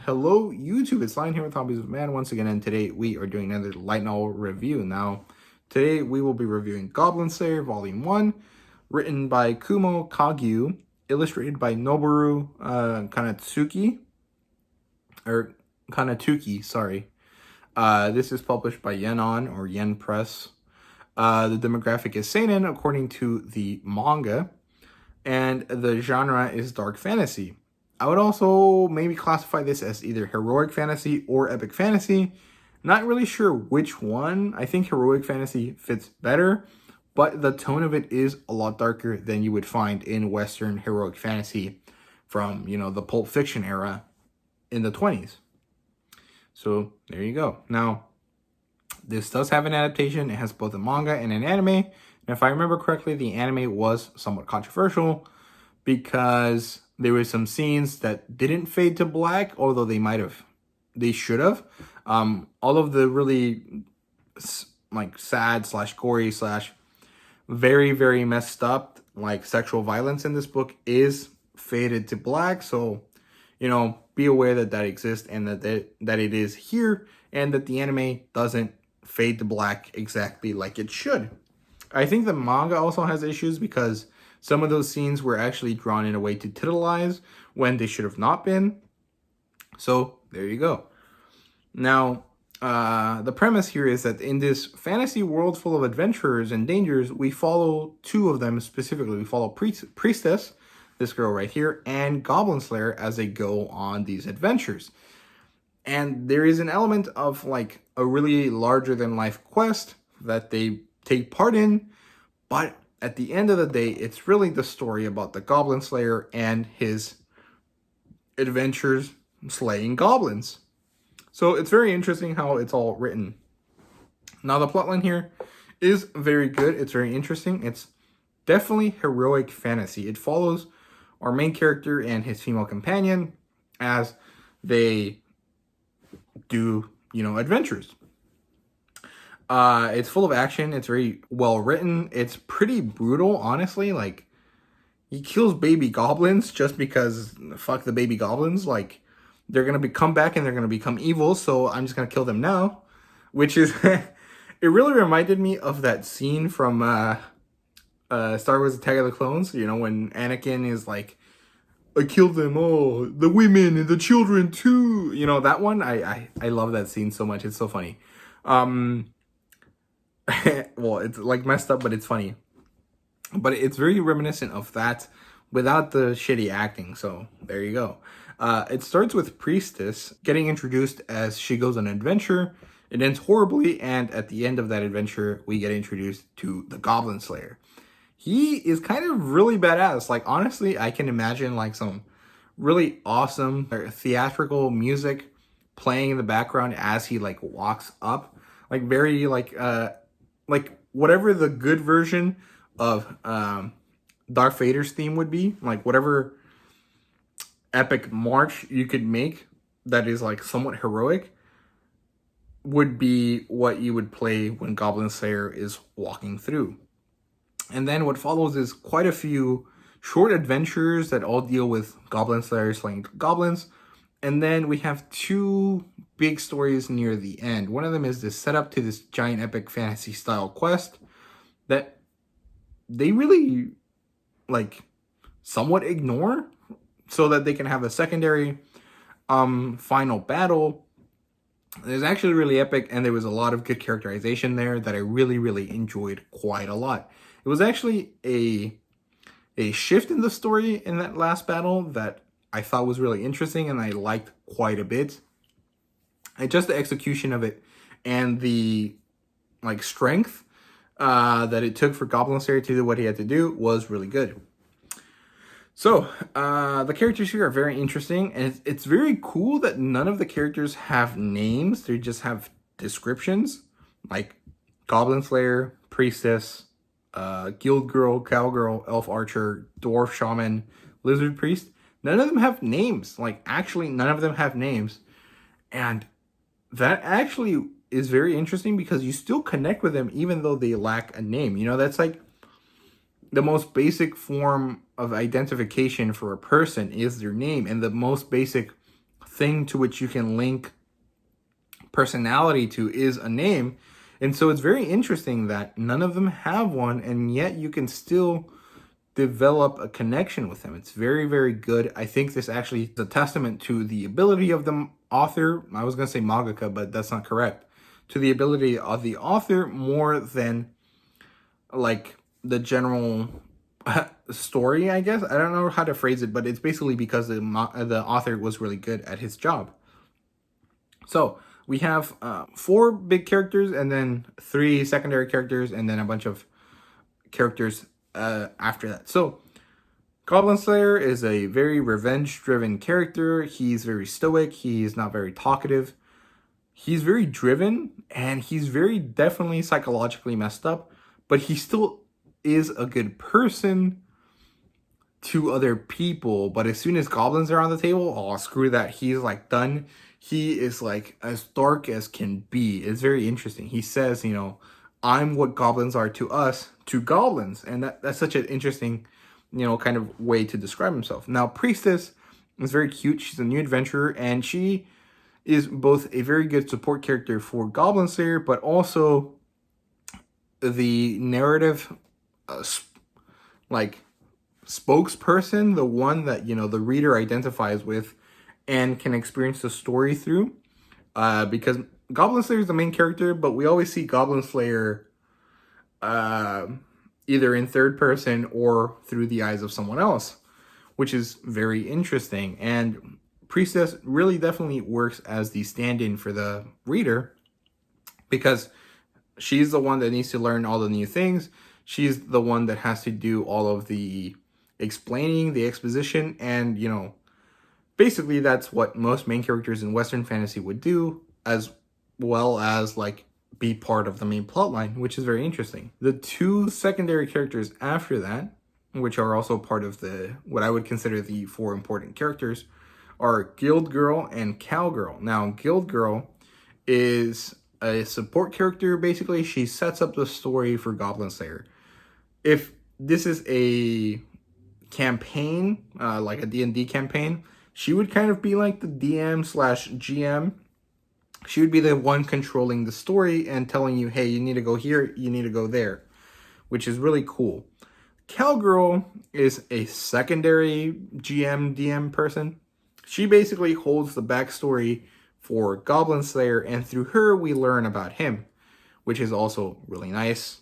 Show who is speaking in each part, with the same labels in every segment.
Speaker 1: Hello YouTube, it's Lion here with Hobbies of Man once again, and today we are doing another light novel review. Now, today we will be reviewing Goblin Slayer Volume 1, written by Kumo Kagyu, illustrated by Noboru Kanatuki, sorry. This is published by Yenon or Yen Press. The demographic is seinen according to the manga, and the genre is dark fantasy. I would also maybe classify this as either heroic fantasy or epic fantasy. Not really sure which one. I think heroic fantasy fits better, but the tone of it is a lot darker than you would find in Western heroic fantasy from, the Pulp Fiction era in the 20s. So there you go. Now, this does have an adaptation. It has both a manga and an anime. And if I remember correctly, the anime was somewhat controversial because there were some scenes that didn't fade to black, although they should have. All of the really sad / gory / very, very messed up sexual violence in this book is faded to black. So, be aware that exists and that it is here, and that the anime doesn't fade to black exactly like it should. I think the manga also has issues because some of those scenes were actually drawn in a way to titilize when they should have not been. So there you go. Now, the premise here is that in this fantasy world full of adventurers and dangers, we follow two of them specifically. We follow Priestess, this girl right here, and Goblin Slayer as they go on these adventures. And there is an element of a really larger than life quest that they take part in, but at the end of the day, it's really the story about the Goblin Slayer and his adventures slaying goblins. So it's very interesting how it's all written. Now, the plotline here is very good. It's very interesting. It's definitely heroic fantasy. It follows our main character and his female companion as they do, adventures. It's full of action. It's very well written. It's pretty brutal, honestly. He kills baby goblins just because fuck the baby goblins. They're gonna come back and they're gonna become evil, so I'm just gonna kill them now. Which is it really reminded me of that scene from Star Wars Attack of the Clones, when Anakin is I killed them all, the women and the children too. That one, I love that scene so much. It's so funny. Well, it's messed up, but it's funny. But it's very reminiscent of that without the shitty acting. So there you go. It starts with Priestess getting introduced as she goes on an adventure. It ends horribly, and at the end of that adventure, we get introduced to the Goblin Slayer. He is kind of really badass. Honestly, I can imagine some really awesome theatrical music playing in the background as he walks up. Very whatever the good version of Darth Vader's theme would be, whatever epic march you could make that is somewhat heroic would be what you would play when Goblin Slayer is walking through. And then what follows is quite a few short adventures that all deal with Goblin Slayer slaying goblins. And then we have two big stories near the end. One of them is this setup to this giant epic fantasy style quest that they really somewhat ignore so that they can have a secondary final battle. It's actually really epic, and there was a lot of good characterization there that I really, really enjoyed quite a lot. It was actually a shift in the story in that last battle that I thought was really interesting and I liked quite a bit. And just the execution of it and the strength that it took for Goblin Slayer to do what he had to do was really good. So the characters here are very interesting, and it's very cool that none of the characters have names. They just have descriptions, Goblin Slayer, Priestess, Guild Girl, Cowgirl, Elf Archer, Dwarf Shaman, Lizard Priest. None of them have names. Actually, none of them have names. And that actually is very interesting because you still connect with them even though they lack a name. That's the most basic form of identification for a person is their name. And the most basic thing to which you can link personality to is a name. And so it's very interesting that none of them have one, and yet you can still develop a connection with them. It's very, very good. I think this actually is a testament to the ability of the author. I was going to say mangaka, but that's not correct. To the ability of the author more than like the general story, I guess. I don't know how to phrase it, but it's basically because the author was really good at his job. So we have 4 big characters and then 3 secondary characters and then a bunch of characters after that. So Goblin Slayer is a very revenge-driven character. He's very stoic. He's not very talkative. He's very driven, and he's very definitely psychologically messed up, but he still is a good person to other people. But as soon as goblins are on the table, oh, screw that. He's like done. He is like as dark as can be. It's very interesting. He says, you know, I'm what goblins are to us, to goblins. And that's such an interesting, you know, kind of way to describe himself. Now, Priestess is very cute. She's a new adventurer, and she is both a very good support character for Goblin Slayer, but also the narrative, like, spokesperson, the one that, you know, the reader identifies with and can experience the story through. Because Goblin Slayer is the main character, but we always see Goblin Slayer either in third person or through the eyes of someone else, which is very interesting. And Priestess really definitely works as the stand-in for the reader because she's the one that needs to learn all the new things. She's the one that has to do all of the explaining, the exposition, and, you know, basically that's what most main characters in Western fantasy would do, as well as, like, be part of the main plotline, which is very interesting. The 2 secondary characters after that, which are also part of the, what I would consider the 4 important characters, are Guild Girl and Cowgirl. Now, Guild Girl is a support character. Basically, she sets up the story for Goblin Slayer. If this is a campaign, like a D&D campaign, she would kind of be like the DM/GM. She would be the one controlling the story and telling you, hey, you need to go here, you need to go there, which is really cool. Cowgirl is a secondary GM, DM person. She basically holds the backstory for Goblin Slayer, and through her, we learn about him, which is also really nice.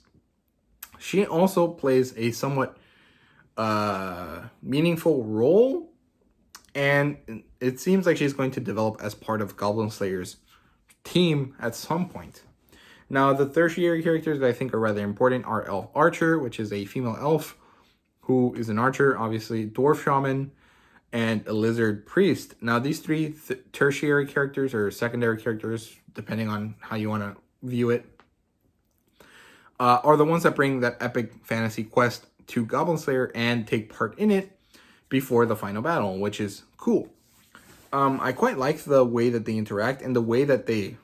Speaker 1: She also plays a somewhat meaningful role, and it seems like she's going to develop as part of Goblin Slayer's team at some point. Now, the tertiary characters that I think are rather important are Elf Archer, which is a female elf who is an archer, obviously, Dwarf Shaman, and a Lizard Priest. Now, these 3 tertiary characters, or secondary characters, depending on how you want to view it, are the ones that bring that epic fantasy quest to Goblin Slayer and take part in it before the final battle, which is cool. I quite like the way that they interact and the way that they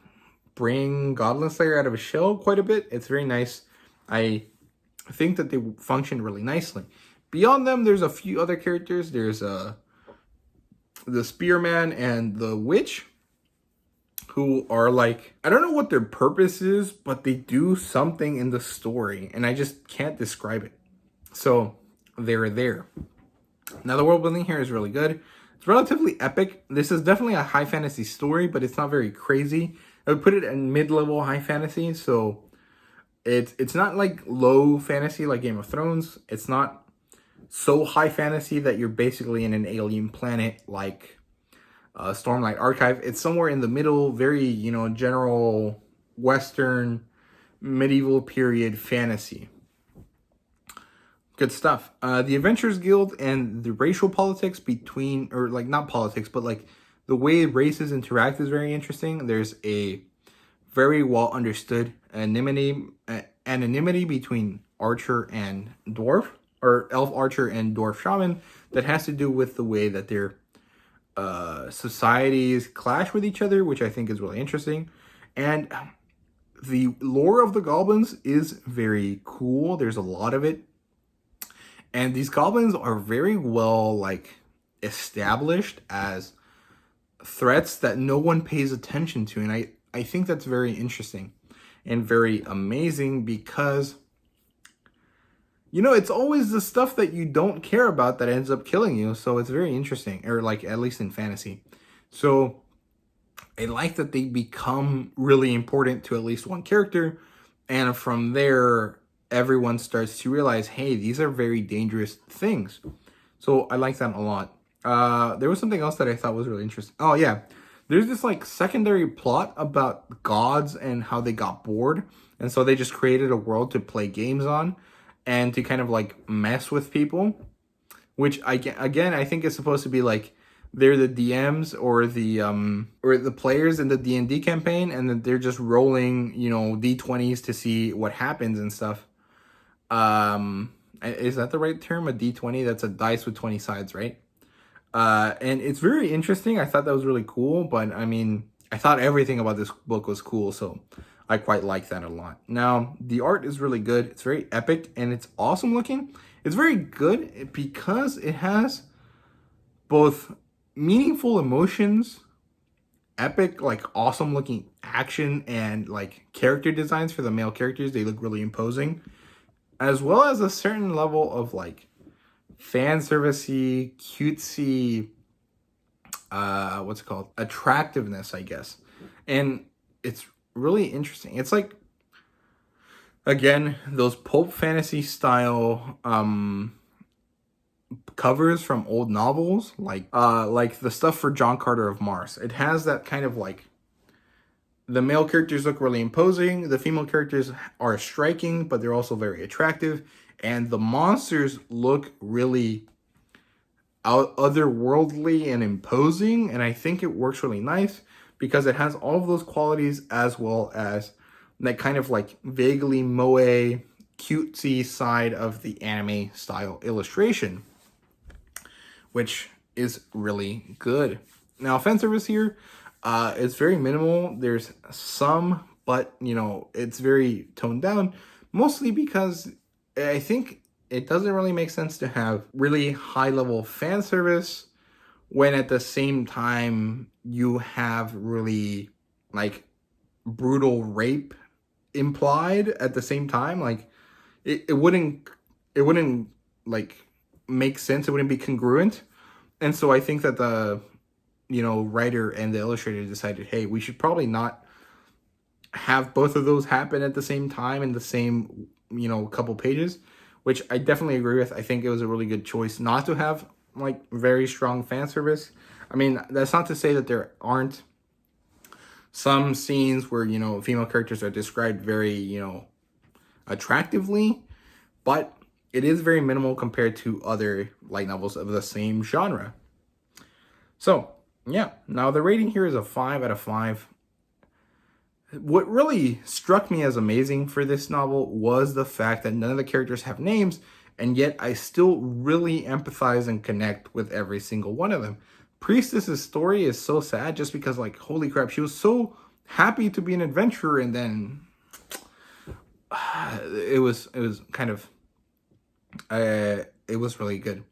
Speaker 1: bring Goblin Slayer out of his shell quite a bit. It's very nice. I think that they function really nicely. Beyond them, there's a few other characters. There's the Spearman and the Witch, who are like, I don't know what their purpose is, but they do something in the story, and I just can't describe it. So they're there. Now, the world building here is really good. It's relatively epic. This is definitely a high fantasy story, but it's not very crazy. I would put it in mid-level high fantasy, so it's not like low fantasy like Game of Thrones. It's not so high fantasy that you're basically in an alien planet like Stormlight Archive. It's somewhere in the middle, very, you know, general Western medieval period fantasy. Good stuff. The Adventurers Guild and the racial politics between, or like not politics, but like the way races interact is very interesting. There's a very well understood anonymity between Archer and Dwarf, or Elf Archer and Dwarf Shaman, that has to do with the way that their societies clash with each other, which I think is really interesting. And the lore of the goblins is very cool. There's a lot of it. And these goblins are very well, like, established as threats that no one pays attention to. And I think that's very interesting and very amazing because, you know, it's always the stuff that you don't care about that ends up killing you. So it's very interesting, or like at least in fantasy. So I like that they become really important to at least one character. And from there, everyone starts to realize, hey, these are very dangerous things. So I like that a lot. There was something else that I thought was really interesting. Oh, yeah. There's this like secondary plot about gods and how they got bored. And so they just created a world to play games on and to kind of like mess with people. Which, again, I think is supposed to be like they're the DMs or the players in the D&D campaign, and then they're just rolling, you know, D20s to see what happens and stuff. Is that the right term? A D20? That's a dice with 20 sides, right? And it's very interesting. I thought that was really cool, but I mean, I thought everything about this book was cool, so I quite like that a lot. Now, the art is really good. It's very epic, and it's awesome looking. It's very good because it has both meaningful emotions, epic, like awesome looking action, and like character designs for the male characters. They look really imposing, as well as a certain level of like fan servicey, cutesy, what's it called? Attractiveness, I guess. And it's really interesting. It's like, again, those pulp fantasy style covers from old novels, like the stuff for John Carter of Mars. It has that kind of like, the male characters look really imposing, the female characters are striking, but they're also very attractive, and the monsters look really otherworldly and imposing, and I think it works really nice because it has all of those qualities as well as that kind of like vaguely moe, cutesy side of the anime style illustration, which is really good. Now, fan service here, it's very minimal. There's some, but you know, it's very toned down, mostly because I think it doesn't really make sense to have really high level fan service when at the same time you have really like brutal rape implied at the same time. Like it wouldn't like make sense. It wouldn't be congruent. And so I think that the, you know, writer and the illustrator decided, hey, we should probably not have both of those happen at the same time in the same, you know, couple pages, which I definitely agree with. I think it was a really good choice not to have like very strong fan service. I mean, that's not to say that there aren't some scenes where, you know, female characters are described very, you know, attractively, but it is very minimal compared to other light novels of the same genre. So, yeah, now the rating here is a 5 out of 5. What really struck me as amazing for this novel was the fact that none of the characters have names, and yet I still really empathize and connect with every single one of them. Priestess's story is so sad just because, like, holy crap, she was so happy to be an adventurer, and then it was kind of, it was really good.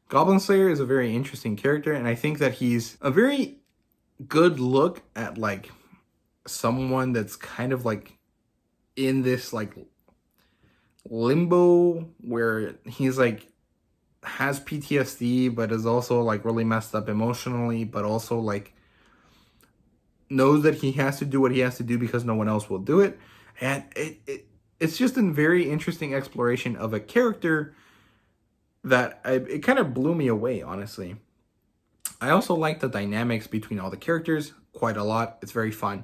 Speaker 1: Goblin Slayer is a very interesting character, and I think that he's a very good look at, like, someone that's kind of like in this like limbo where he's like has PTSD but is also like really messed up emotionally, but also like knows that he has to do what he has to do because no one else will do it. And it's just a very interesting exploration of a character that it kind of blew me away, honestly. I also like the dynamics between all the characters quite a lot. It's very fun.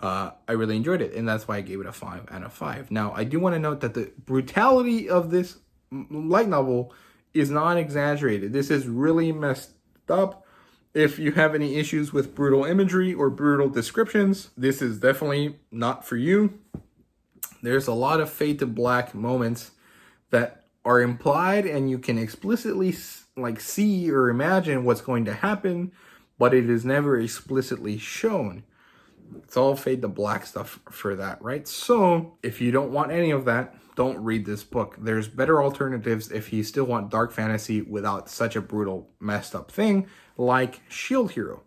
Speaker 1: I really enjoyed it, and that's why I gave it a 5 out of 5. Now, I do want to note that the brutality of this light novel is not exaggerated. This is really messed up. If you have any issues with brutal imagery or brutal descriptions, this is definitely not for you. There's a lot of fade to black moments that are implied, and you can explicitly like see or imagine what's going to happen, but it is never explicitly shown. It's all fade to black stuff for that, right? So if you don't want any of that, don't read this book. There's better alternatives if you still want dark fantasy without such a brutal, messed up thing, like Shield Hero.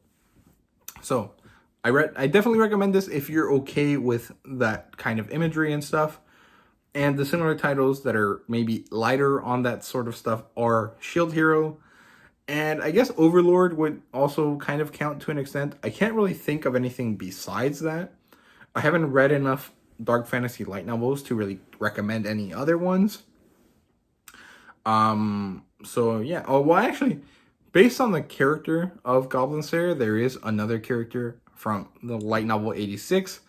Speaker 1: So I definitely recommend this if you're okay with that kind of imagery and stuff. And the similar titles that are maybe lighter on that sort of stuff are Shield Hero, and I guess Overlord would also kind of count to an extent. I can't really think of anything besides that. I haven't read enough dark fantasy light novels to really recommend any other ones. So yeah. Oh, well, actually, based on the character of Goblin Slayer, there is another character from the light novel 86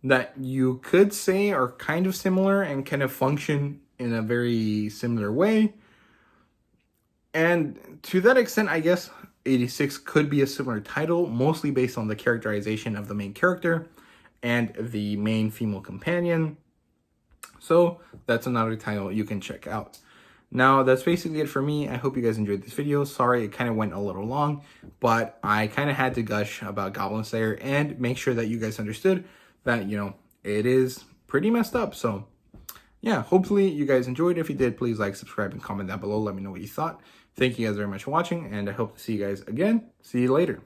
Speaker 1: that you could say are kind of similar and kind of function in a very similar way. And to that extent, I guess 86 could be a similar title, mostly based on the characterization of the main character and the main female companion. So that's another title you can check out. Now, that's basically it for me. I hope you guys enjoyed this video. Sorry, it kind of went a little long, but I kind of had to gush about Goblin Slayer and make sure that you guys understood that, you know, it is pretty messed up. So yeah, hopefully you guys enjoyed. If you did, please like, subscribe, and comment down below. Let me know what you thought. Thank you guys very much for watching, and I hope to see you guys again. See you later.